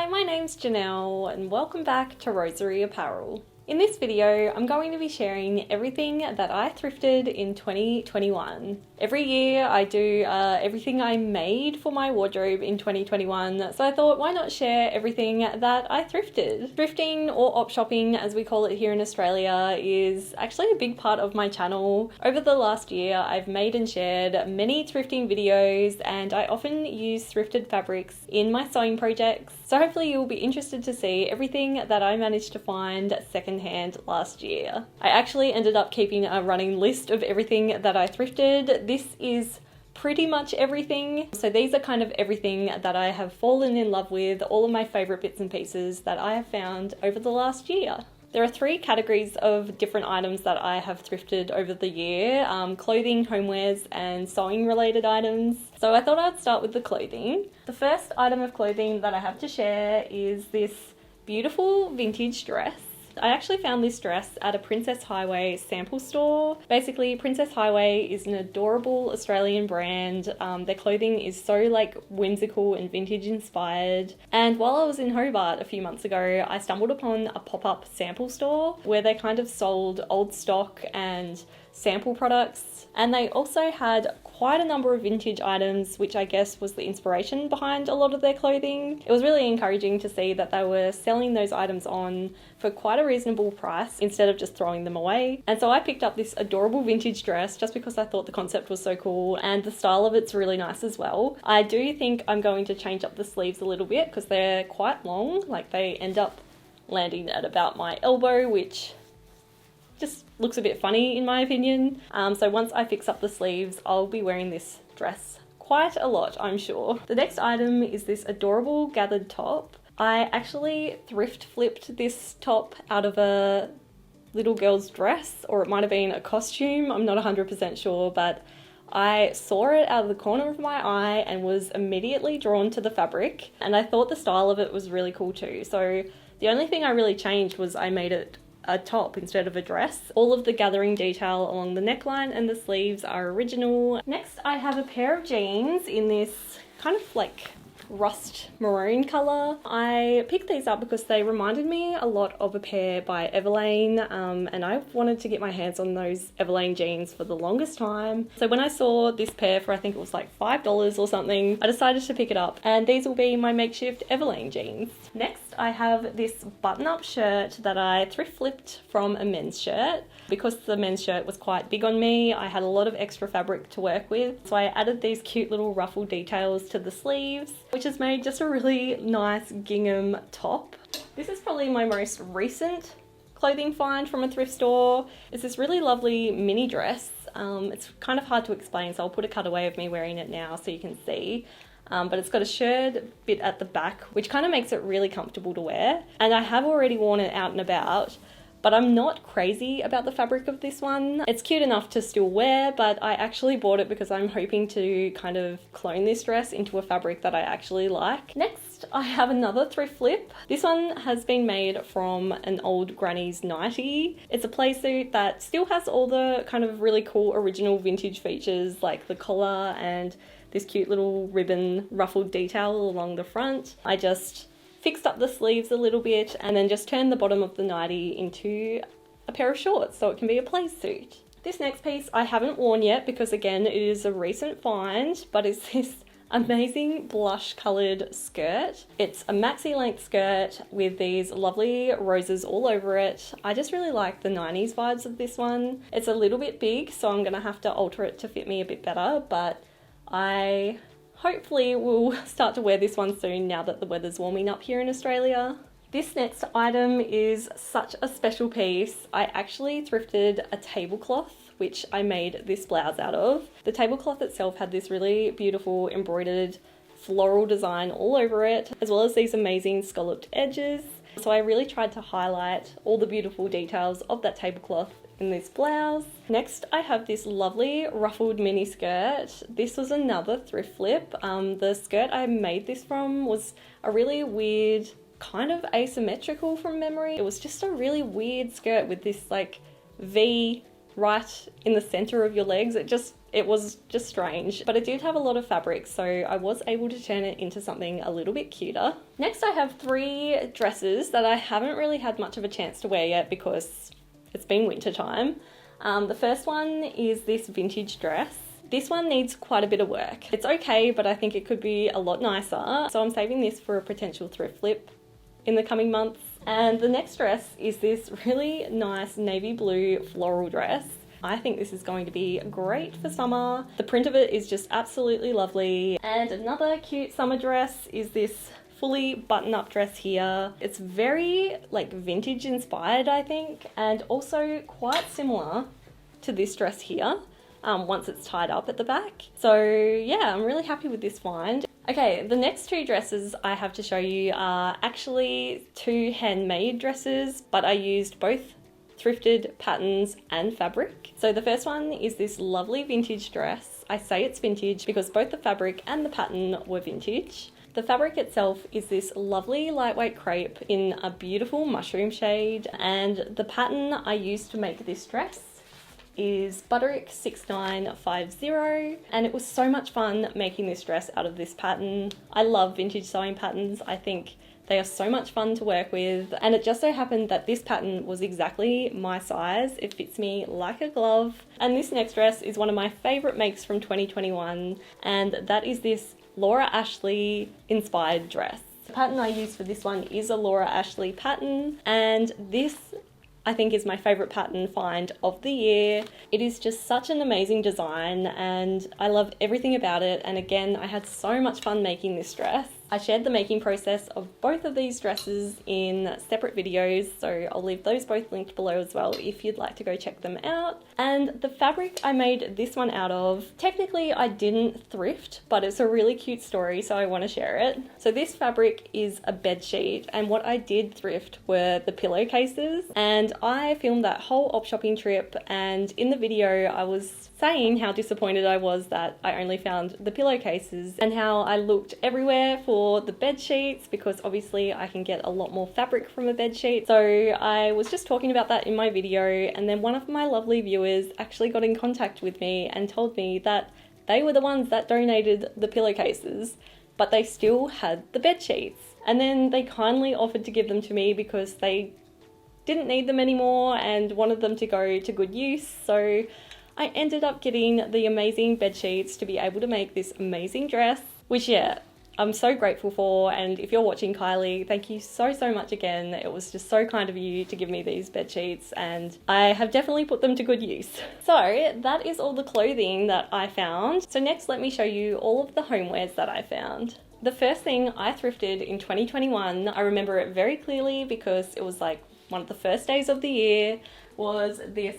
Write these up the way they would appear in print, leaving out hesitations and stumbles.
Hi, my name's Janelle and welcome back to Rosary Apparel. In this video, I'm going to be sharing everything that I thrifted in 2021. Every year I do everything I made for my wardrobe in 2021, so I thought why not share everything that I thrifted. Thrifting, or op shopping as we call it here in Australia, is actually a big part of my channel. Over the last year I've made and shared many thrifting videos and I often use thrifted fabrics in my sewing projects, so hopefully you'll be interested to see everything that I managed to find secondhand last year. I actually ended up keeping a running list of everything that I thrifted. This is pretty much everything. So these are kind of everything that I have fallen in love with, all of my favorite bits and pieces that I have found over the last year. There are three categories of different items that I have thrifted over the year: clothing, homewares, and sewing related items. So I thought I'd start with the clothing. The first item of clothing that I have to share is this beautiful vintage dress. I actually found this dress at a Princess Highway sample store. Basically, Princess Highway is an adorable Australian brand. Their clothing is so whimsical and vintage inspired. And while I was in Hobart a few months ago, I stumbled upon a pop-up sample store where they kind of sold old stock and sample products. And they also had quite a number of vintage items, which I guess was the inspiration behind a lot of their clothing. It was really encouraging to see that they were selling those items on for quite a reasonable price instead of just throwing them away. And so I picked up this adorable vintage dress just because I thought the concept was so cool and the style of it's really nice as well. I do think I'm going to change up the sleeves a little bit because they're quite long. They end up landing at about my elbow, which just looks a bit funny in my opinion. So once I fix up the sleeves, I'll be wearing this dress quite a lot, I'm sure. The next item is this adorable gathered top. I actually thrift flipped this top out of a little girl's dress, or it might have been a costume, I'm not 100% sure, but I saw it out of the corner of my eye and was immediately drawn to the fabric, and I thought the style of it was really cool too. So the only thing I really changed was I made it a top instead of a dress. All of the gathering detail along the neckline and the sleeves are original. Next, I have a pair of jeans in this kind of rust maroon colour. I picked these up because they reminded me a lot of a pair by Everlane, and I wanted to get my hands on those Everlane jeans for the longest time. So when I saw this pair for, I think it was $5 or something, I decided to pick it up, and these will be my makeshift Everlane jeans. Next, I have this button-up shirt that I thrift flipped from a men's shirt. Because the men's shirt was quite big on me, I had a lot of extra fabric to work with, so I added these cute little ruffle details to the sleeves, which has made just a really nice gingham top. This is probably my most recent clothing find from a thrift store. It's this really lovely mini dress. It's kind of hard to explain, so I'll put a cutaway of me wearing it now so you can see. But it's got a shirred bit at the back, which kind of makes it really comfortable to wear. And I have already worn it out and about, but I'm not crazy about the fabric of this one. It's cute enough to still wear, but I actually bought it because I'm hoping to kind of clone this dress into a fabric that I actually like. Next, I have another thrift flip. This one has been made from an old granny's nightie. It's a play suit that still has all the kind of really cool original vintage features, like the collar and this cute little ribbon ruffled detail along the front. I just fixed up the sleeves a little bit and then just turned the bottom of the nightie into a pair of shorts so it can be a play suit. This next piece I haven't worn yet because again it is a recent find, but it's this amazing blush coloured skirt. It's a maxi length skirt with these lovely roses all over it. I just really like the 90s vibes of this one. It's a little bit big, so I'm gonna have to alter it to fit me a bit better, but I hopefully will start to wear this one soon now that the weather's warming up here in Australia. This next item is such a special piece. I actually thrifted a tablecloth, which I made this blouse out of. The tablecloth itself had this really beautiful embroidered floral design all over it, as well as these amazing scalloped edges. So I really tried to highlight all the beautiful details of that tablecloth in this blouse. Next, I have this lovely ruffled mini skirt. This was another thrift flip. The skirt I made this from was a really weird, kind of asymmetrical from memory. It was just a really weird skirt with this V right in the center of your legs. It was just strange, but it did have a lot of fabric, so I was able to turn it into something a little bit cuter. Next, I have 3 dresses that I haven't really had much of a chance to wear yet because it's been winter time. The first one is this vintage dress. This one needs quite a bit of work. It's okay, but I think it could be a lot nicer. So I'm saving this for a potential thrift flip in the coming months. And the next dress is this really nice navy blue floral dress. I think this is going to be great for summer. The print of it is just absolutely lovely. And another cute summer dress is this fully button-up dress here. It's very like vintage inspired, I think, and also quite similar to this dress here. Once it's tied up at the back. So yeah, I'm really happy with this find. Okay, the next 2 dresses I have to show you are actually 2 handmade dresses, but I used both thrifted patterns and fabric. So the first one is this lovely vintage dress. I say it's vintage because both the fabric and the pattern were vintage. The fabric itself is this lovely lightweight crepe in a beautiful mushroom shade, and the pattern I used to make this dress is Butterick 6950, and it was so much fun making this dress out of this pattern. I love vintage sewing patterns. I think they are so much fun to work with, and it just so happened that this pattern was exactly my size. It fits me like a glove. And this next dress is one of my favorite makes from 2021, and that is this Laura Ashley inspired dress. The pattern I used for this one is a Laura Ashley pattern, and this I think is my favorite pattern find of the year. It is just such an amazing design and I love everything about it. And again, I had so much fun making this dress. I shared the making process of both of these dresses in separate videos, so I'll leave those both linked below as well if you'd like to go check them out. And the fabric I made this one out of, technically I didn't thrift, but it's a really cute story, so I want to share it. So this fabric is a bed sheet, and what I did thrift were the pillowcases, and I filmed that whole op shopping trip, and in the video I was saying how disappointed I was that I only found the pillowcases and how I looked everywhere for the bed sheets because obviously I can get a lot more fabric from a bed sheet. So I was just talking about that in my video, and then one of my lovely viewers actually got in contact with me and told me that they were the ones that donated the pillowcases, but they still had the bed sheets. And then they kindly offered to give them to me because they didn't need them anymore and wanted them to go to good use. So I ended up getting the amazing bed sheets to be able to make this amazing dress, which yeah, I'm so grateful for. And if you're watching, Kylie, thank you so much again. It was just so kind of you to give me these bed sheets, and I have definitely put them to good use. So that is all the clothing that I found. So next, let me show you all of the homewares that I found. The first thing I thrifted in 2021, I remember it very clearly because it was like one of the first days of the year, was this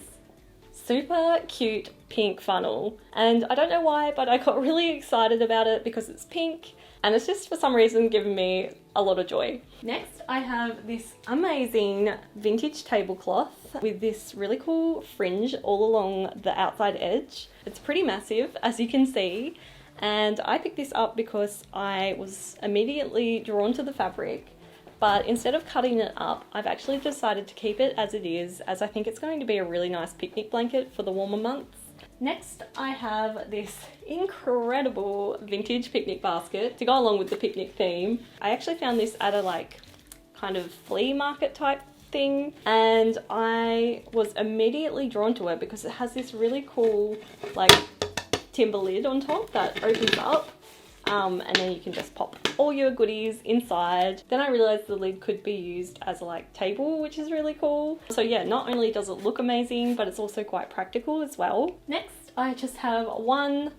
super cute pink funnel. And I don't know why, but I got really excited about it because it's pink and it's just for some reason given me a lot of joy. Next, I have this amazing vintage tablecloth with this really cool fringe all along the outside edge. It's pretty massive, as you can see, and I picked this up because I was immediately drawn to the fabric. But instead of cutting it up, I've actually decided to keep it as it is, as I think it's going to be a really nice picnic blanket for the warmer months. Next, I have this incredible vintage picnic basket to go along with the picnic theme. I actually found this at a kind of flea market type thing, and I was immediately drawn to it because it has this really cool timber lid on top that opens up. And then you can just pop all your goodies inside. Then I realized the lid could be used as a table, which is really cool. So yeah, not only does it look amazing, but it's also quite practical as well. Next, I just have one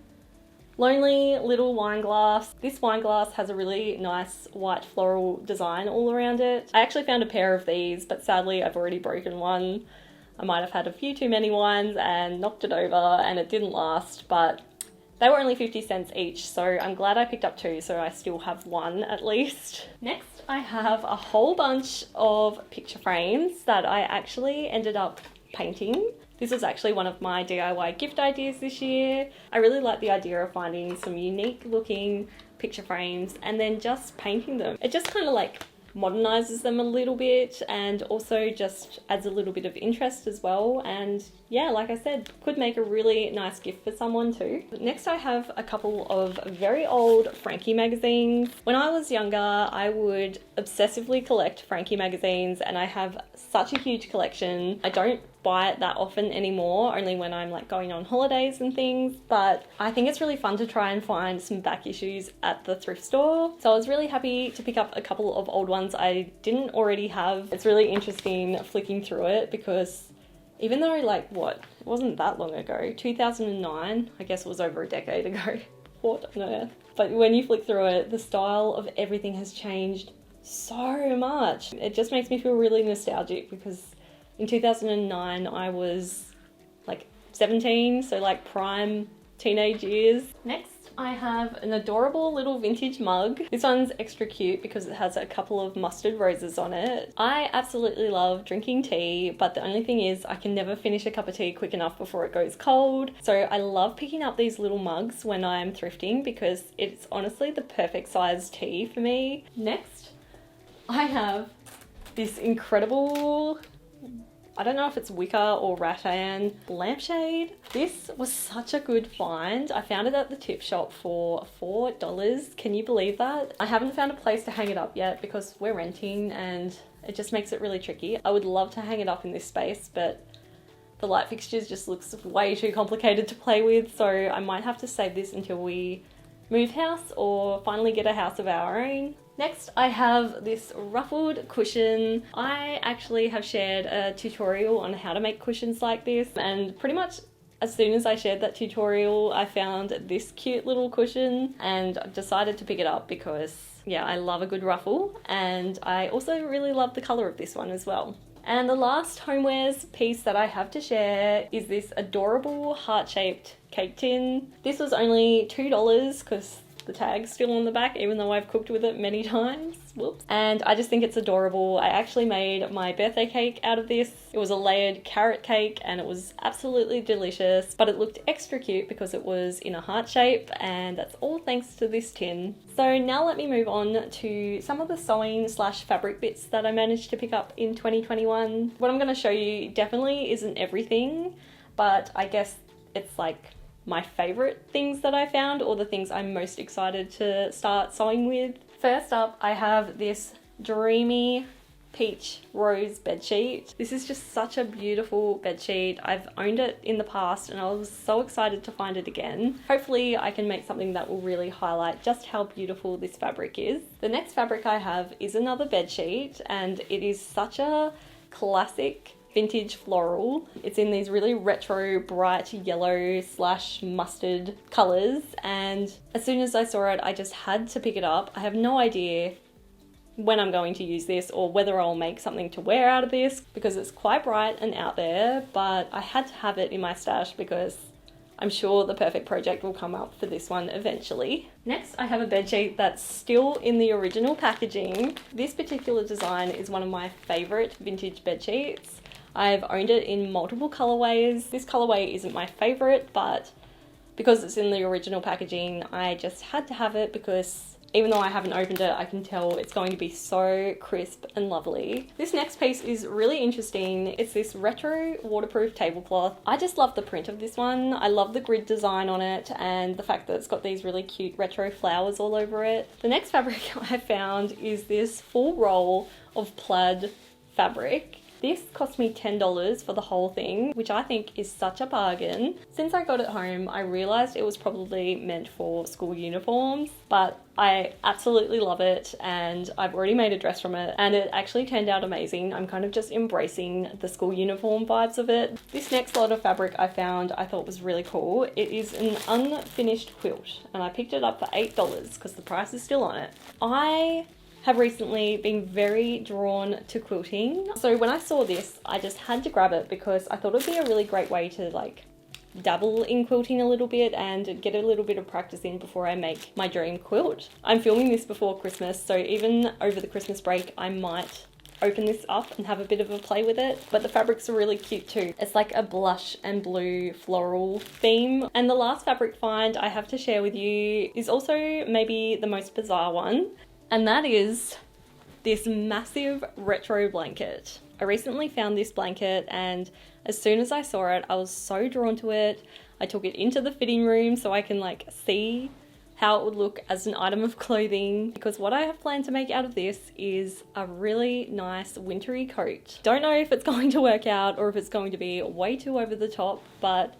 lonely little wine glass. This wine glass has a really nice white floral design all around it. I actually found a pair of these, but sadly I've already broken one. I might have had a few too many wines and knocked it over and it didn't last, but they were only 50 cents each, so I'm glad I picked up two, so I still have one at least. Next, I have a whole bunch of picture frames that I actually ended up painting. This was actually one of my DIY gift ideas this year. I really like the idea of finding some unique looking picture frames and then just painting them. It just kind of modernizes them a little bit and also just adds a little bit of interest as well. And yeah, like I said, could make a really nice gift for someone too. Next, I have a couple of very old Frankie magazines. When I was younger, I would obsessively collect Frankie magazines, and I have such a huge collection. I don't buy it that often anymore, only when I'm like going on holidays and things, but I think it's really fun to try and find some back issues at the thrift store. So I was really happy to pick up a couple of old ones I didn't already have. It's really interesting flicking through it because even though like it wasn't that long ago, 2009, I guess it was over a decade ago. What on earth? But when you flick through it, the style of everything has changed so much. It just makes me feel really nostalgic because in 2009, I was like 17, so like prime teenage years. Next, I have an adorable little vintage mug. This one's extra cute because it has a couple of mustard roses on it. I absolutely love drinking tea, but the only thing is I can never finish a cup of tea quick enough before it goes cold. So I love picking up these little mugs when I'm thrifting because it's honestly the perfect size tea for me. Next, I have this incredible, I don't know if it's wicker or rattan lampshade. This was such a good find. I found it at the tip shop for $4. Can you believe that? I haven't found a place to hang it up yet because we're renting and it just makes it really tricky. I would love to hang it up in this space, but the light fixtures just looks way too complicated to play with, so I might have to save this until we move house or finally get a house of our own. Next, I have this ruffled cushion. I actually have shared a tutorial on how to make cushions like this, and pretty much as soon as I shared that tutorial, I found this cute little cushion and decided to pick it up because, yeah, I love a good ruffle, and I also really love the color of this one as well. And the last homewares piece that I have to share is this adorable heart-shaped cake tin. This was only $2 because the tag's still on the back, even though I've cooked with it many times. Whoops. And I just think it's adorable. I actually made my birthday cake out of this. It was a layered carrot cake and it was absolutely delicious, but it looked extra cute because it was in a heart shape, and that's all thanks to this tin. So now let me move on to some of the sewing slash fabric bits that I managed to pick up in 2021. What I'm going to show you definitely isn't everything, but I guess it's like my favorite things that I found, or the things I'm most excited to start sewing with. First up, I have this dreamy peach rose bedsheet. This is just such a beautiful bedsheet. I've owned it in the past and I was so excited to find it again. Hopefully I can make something that will really highlight just how beautiful this fabric is. The next fabric I have is another bedsheet, and it is such a classic vintage floral. It's in these really retro bright yellow slash mustard colors, and as soon as I saw it I just had to pick it up. I have no idea when I'm going to use this or whether I'll make something to wear out of this because it's quite bright and out there, but I had to have it in my stash because I'm sure the perfect project will come up for this one eventually. Next, I have a bedsheet that's still in the original packaging. This particular design is one of my favorite vintage bedsheets. I've owned it in multiple colorways. This colorway isn't my favorite, but because it's in the original packaging, I just had to have it because even though I haven't opened it, I can tell it's going to be so crisp and lovely. This next piece is really interesting. It's this retro waterproof tablecloth. I just love the print of this one. I love the grid design on it and the fact that it's got these really cute retro flowers all over it. The next fabric I found is this full roll of plaid fabric. This cost me $10 for the whole thing, which I think is such a bargain. Since I got it home, I realized it was probably meant for school uniforms, but I absolutely love it and I've already made a dress from it and it actually turned out amazing. I'm kind of just embracing the school uniform vibes of it. This next lot of fabric I found I thought was really cool. It is an unfinished quilt and I picked it up for $8 because the price is still on it. I have recently been very drawn to quilting. So when I saw this, I just had to grab it because I thought it'd be a really great way to like dabble in quilting a little bit and get a little bit of practice in before I make my dream quilt. I'm filming this before Christmas, so even over the Christmas break, I might open this up and have a bit of a play with it. But the fabrics are really cute too. It's like a blush and blue floral theme. And the last fabric find I have to share with you is also maybe the most bizarre one. And that is this massive retro blanket. I recently found this blanket and as soon as I saw it, I was so drawn to it. I took it into the fitting room so I can like see how it would look as an item of clothing, because what I have planned to make out of this is a really nice wintry coat. Don't know if it's going to work out or if it's going to be way too over the top, but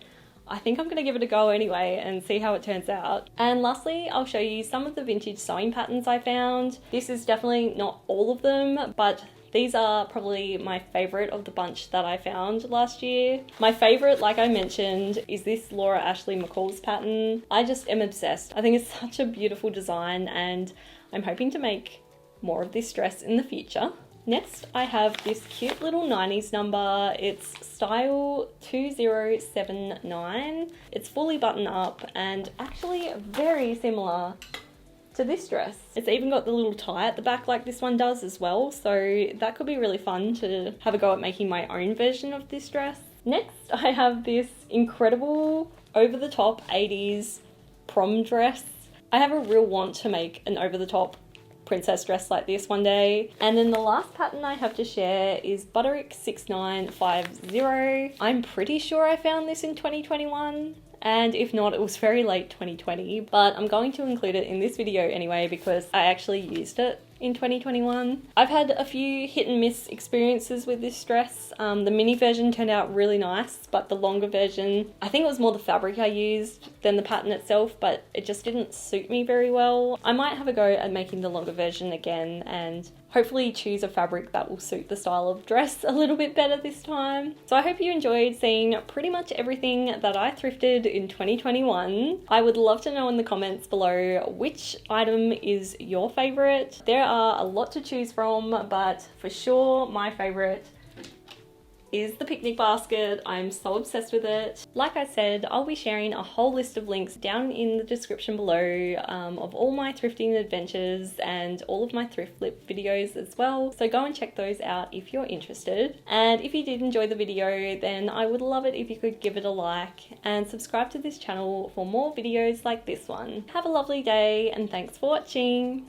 I think I'm going to give it a go anyway and see how it turns out. And lastly, I'll show you some of the vintage sewing patterns I found. This is definitely not all of them, but these are probably my favourite of the bunch that I found last year. My favourite, like I mentioned, is this Laura Ashley McCall's pattern. I just am obsessed. I think it's such a beautiful design and I'm hoping to make more of this dress in the future. Next, I have this cute little 90s number. It's style 2079. It's fully buttoned up and actually very similar to this dress. It's even got the little tie at the back like this one does as well, so that could be really fun to have a go at making my own version of this dress. Next, I have this incredible over-the-top 80s prom dress. I have a real want to make an over-the-top princess dress like this one day. And then the last pattern I have to share is Butterick 6950. I'm pretty sure I found this in 2021. And if not, it was very late 2020, but I'm going to include it in this video anyway because I actually used it in 2021. I've had a few hit and miss experiences with this dress. The mini version turned out really nice, but the longer version, I think it was more the fabric I used than the pattern itself, but it just didn't suit me very well. I might have a go at making the longer version again and hopefully choose a fabric that will suit the style of dress a little bit better this time. So I hope you enjoyed seeing pretty much everything that I thrifted in 2021. I would love to know in the comments below which item is your favorite. There are a lot to choose from, but for sure my favorite is the picnic basket. I'm so obsessed with it. Like I said, I'll be sharing a whole list of links down in the description below of all my thrifting adventures and all of my thrift flip videos as well. So go and check those out if you're interested. And if you did enjoy the video, then I would love it if you could give it a like and subscribe to this channel for more videos like this one. Have a lovely day and thanks for watching.